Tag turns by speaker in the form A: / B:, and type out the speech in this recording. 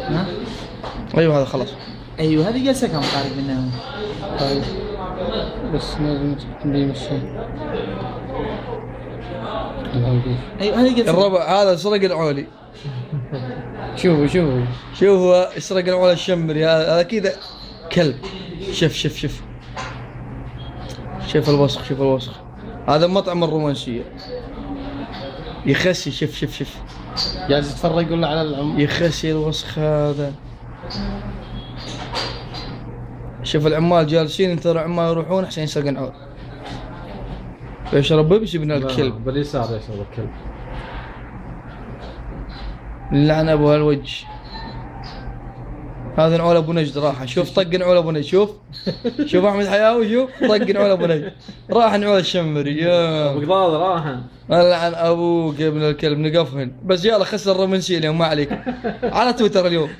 A: ها؟
B: ايوه هذا خلاص.
A: ايوه هذه جلسة كم قارب منها؟
C: طيب بس لازم نمشي.
A: ايوه هذه جلسة.
B: الربع هذا سرق العولي.
C: شوفوا
B: شوفوا يسرق العولي الشمري هذا كذا كلب. شوف شوف الوسخ، شوف الوسخ. هذا مطعم الرومانسية يخسي. شوف
C: جالس يتفرج يقول له على العم.
B: يخسي الوسخ هذا. شوف العمال جالسين ينتظروا عمال يروحون عشان يسرق العول. يشرب بيبسي ابن الكلب.
D: باليسار يشرب الكلب.
B: لعن ابو هالوجه. هذا نعول ابو نجد راح. شوف طق نعول ابو نجد. شوف احمد حياوي. شوف طق نعول ابو نجد. راح نعول الشمري. يا
D: بقضاض راحن.
B: لعن ابوك يا ابن الكلب. نقفهن بس يلا خسر الرومانسية اليوم ما عليك. على تويتر اليوم.